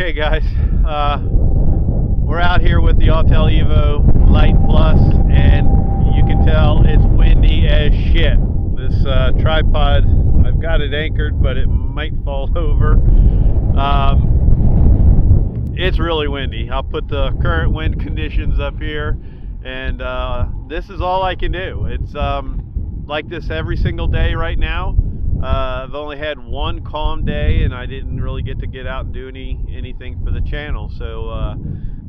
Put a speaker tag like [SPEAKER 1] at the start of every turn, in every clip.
[SPEAKER 1] Okay guys, we're out here with the Autel Evo Lite Plus, and you can tell it's windy as shit. This tripod, I've got it anchored, but it might fall over. It's really windy. I'll put the current wind conditions up here, and this is all I can do. It's like this every single day right now. I've only had one calm day, and I didn't really get out and do anything for the channel. So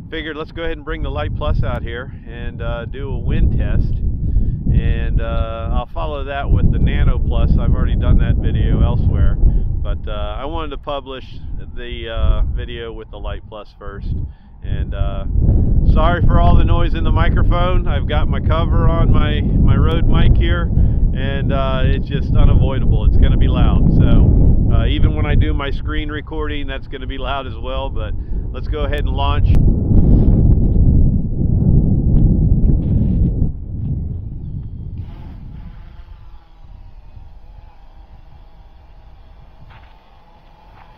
[SPEAKER 1] figured let's go ahead and bring the Lite Plus out here and do a wind test. And I'll follow that with the Nano Plus. I've already done that video elsewhere, but I wanted to publish the video with the Lite Plus first. And sorry for all the noise in the microphone. I've got my cover on my Rode mic here, and it's just unavoidable. It's going to be loud. So even when I do my screen recording, that's going to be loud as well. But let's go ahead and launch.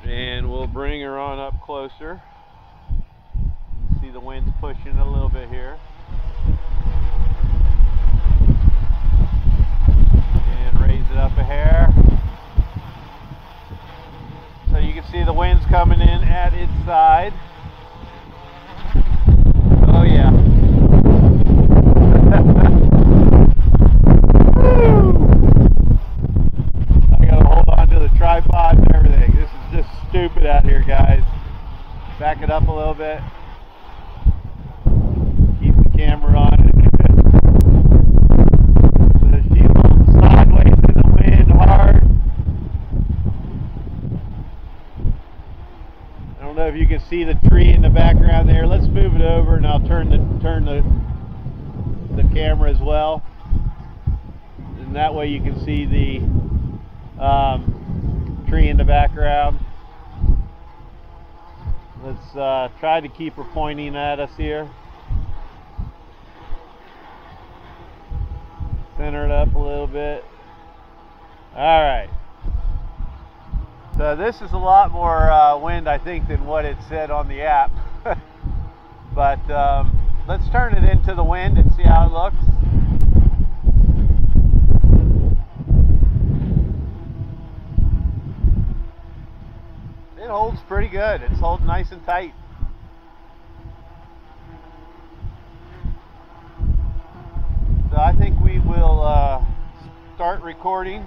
[SPEAKER 1] And we'll bring her on up closer. See the wind's pushing a little bit here. And raise it up a hair. So you can see the wind's coming in at its side. Oh yeah. I gotta hold on to the tripod and everything. This is just stupid out here, guys. Back it up a little bit. Keep the camera on. So she's holding sideways in the wind hard. I don't know if you can see the tree in the background there. Let's move it over, and I'll turn the camera as well. And that way you can see the tree in the background. Let's try to keep her pointing at us here. Center it up a little bit. Alright. So this is a lot more wind, I think, than what it said on the app. But let's turn it into the wind and see how it looks. It holds pretty good. It's holding nice and tight. So I think we will start recording,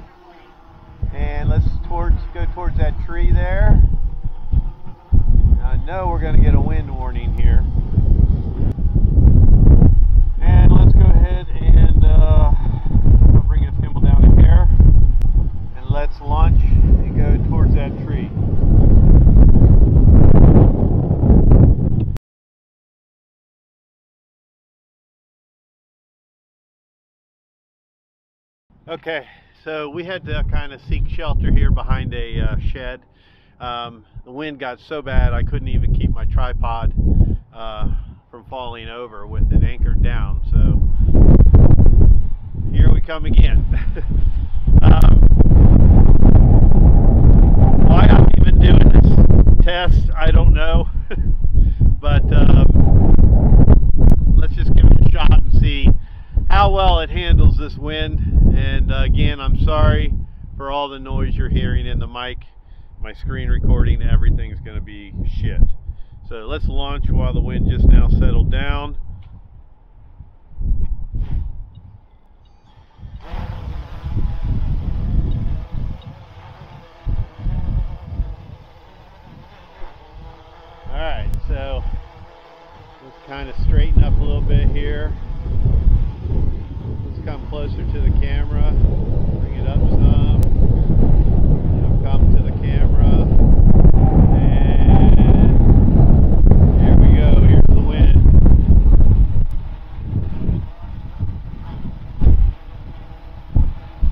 [SPEAKER 1] and let's go towards that tree there. Now I know we're going to get a wind warning here. And let's go ahead and I'll bring the gimbal down a hair, and let's launch and go towards that tree. Okay, so we had to kind of seek shelter here behind a shed. The wind got so bad I couldn't even keep my tripod from falling over with it anchored down. So here we come again. Why I'm even doing this test, I don't know. But let's just give it a shot and see how well it handles this wind. And again, I'm sorry for all the noise you're hearing in the mic. My screen recording, everything's going to be shit. So let's launch while the wind just now settled down. Alright, so let's kind of straighten up a little bit here. Come closer to the camera, bring it up some, now come to the camera, and here we go, here's the wind.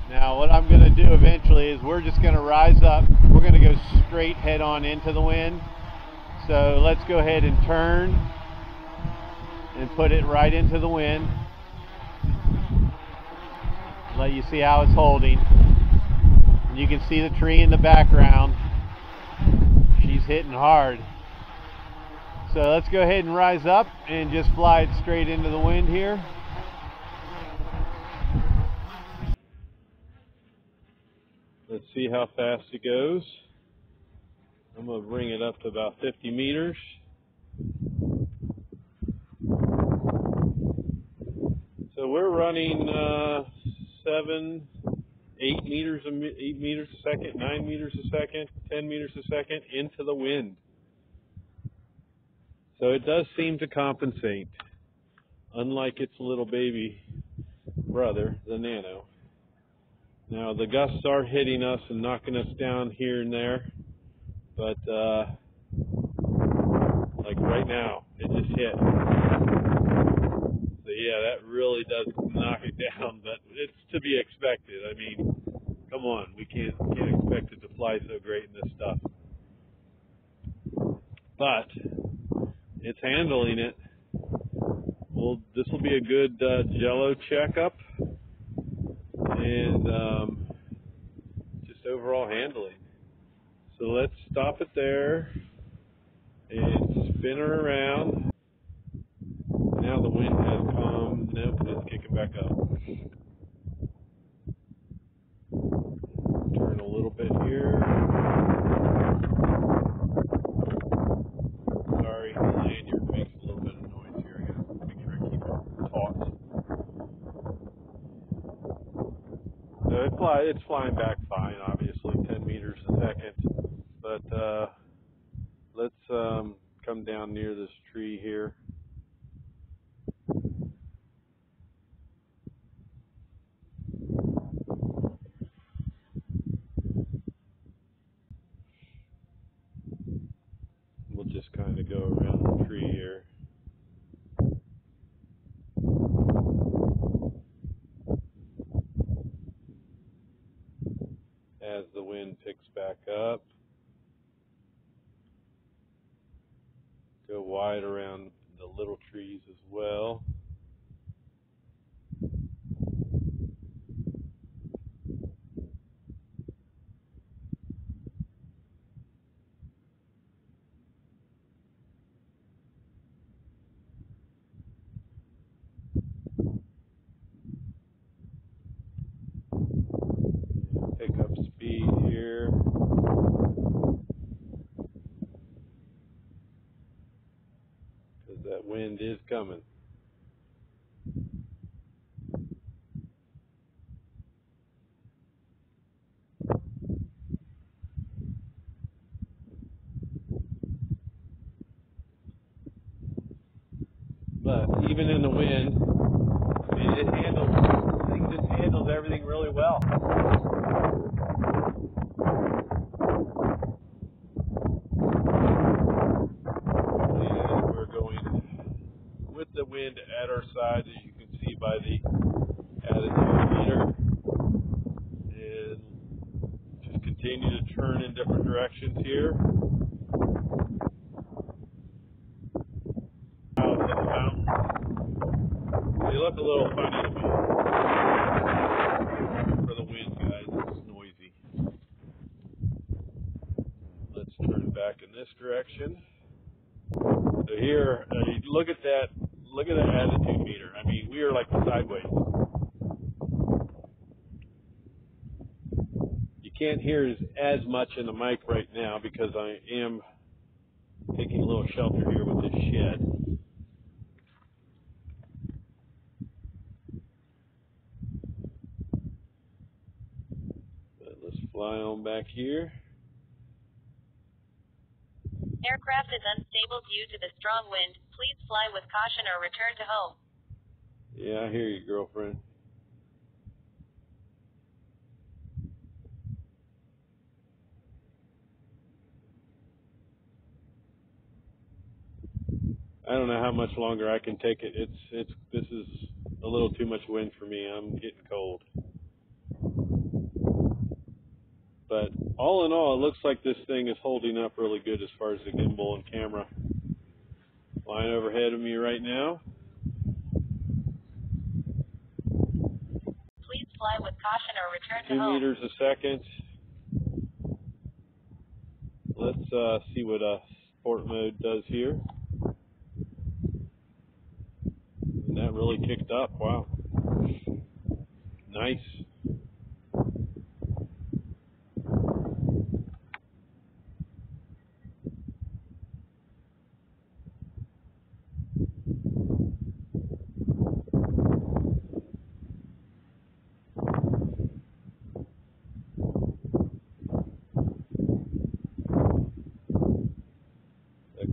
[SPEAKER 1] Now what I'm going to do eventually is we're just going to rise up, we're going to go straight head on into the wind. So let's go ahead and turn and put it right into the wind. Let you see how it's holding. And you can see the tree in the background. She's hitting hard. So let's go ahead and rise up and just fly it straight into the wind here. Let's see how fast it goes. I'm going to bring it up to about 50 meters. So we're running 8 meters a second, 9 meters a second, 10 meters a second into the wind. So it does seem to compensate, unlike its little baby brother, the Nano. Now the gusts are hitting us and knocking us down here and there, but like right now, it just hit. So yeah, that really does knock it down, but it's to be expected. I mean, come on, we can't expect it to fly so great in this stuff. But it's handling it. Well, this will be a good jello checkup and just overall handling. So let's stop it there and spin her around. Now the wind has calmed. Nope, it's kicking back up. Turn a little bit here. Sorry, the lanyard makes a little bit of noise here. I gotta make sure I keep it taut. So it's flying back fine, obviously, 10 meters a second. But let's come down near this tree here. We'll just kind of go around the tree here. As the wind picks back up, go wide around the little trees as well. Pick up speed here. Because that wind is coming. But even in the wind, it just handles everything really well. And we're going with the wind at our side, as you can see by the attitude meter, and just continue to turn in different directions here. Out to the mountain. They look a little funny to me. For the wind, guys, it's noisy. Let's turn back in this direction. So here, look at that. Look at the attitude meter. I mean, we are like sideways. You can't hear as much in the mic right now because I am taking a little shelter here with this shed. But let's fly on back here.
[SPEAKER 2] Aircraft is unstable due to the strong wind. Please fly with caution or return to home.
[SPEAKER 1] Yeah, I hear you, girlfriend. I don't know how much longer I can take it. This is a little too much wind for me. I'm getting cold. But all in all, it looks like this thing is holding up really good as far as the gimbal and camera. Flying overhead of me right now.
[SPEAKER 2] Please fly with caution or return to
[SPEAKER 1] 2
[SPEAKER 2] home.
[SPEAKER 1] meters a second. Let's see what sport mode does here. that really kicked up. Wow. Nice.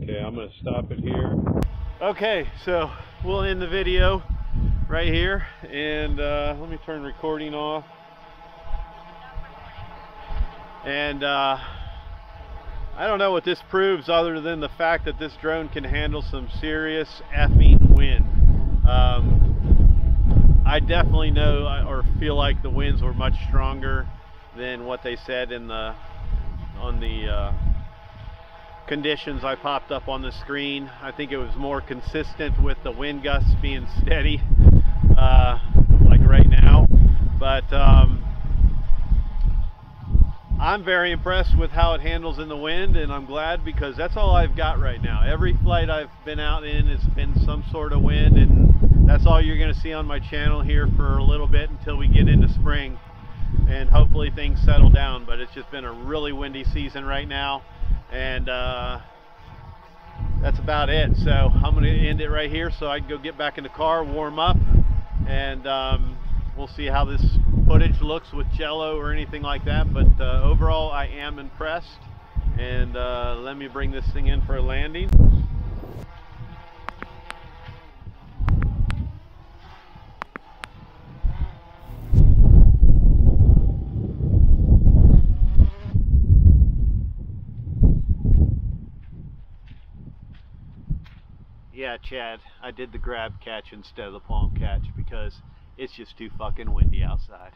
[SPEAKER 1] Okay, I'm going to stop it here. Okay, so we'll end the video right here, and let me turn recording off. And I don't know what this proves other than the fact that this drone can handle some serious effing wind. I definitely know or feel like the winds were much stronger than what they said in the conditions I popped up on the screen. I think it was more consistent with the wind gusts being steady, like right now. But I'm very impressed with how it handles in the wind, and I'm glad, because that's all I've got right now. Every flight I've been out in has been some sort of wind, and that's all you're going to see on my channel here for a little bit until we get into spring, and hopefully things settle down. But it's just been a really windy season right now, and that's about it. So I'm going to end it right here so I can go get back in the car, warm up, and we'll see how this footage looks with jello or anything like that. But overall, I am impressed, and let me bring this thing in for a landing. Yeah, Chad, I did the grab catch instead of the palm catch because it's just too fucking windy outside.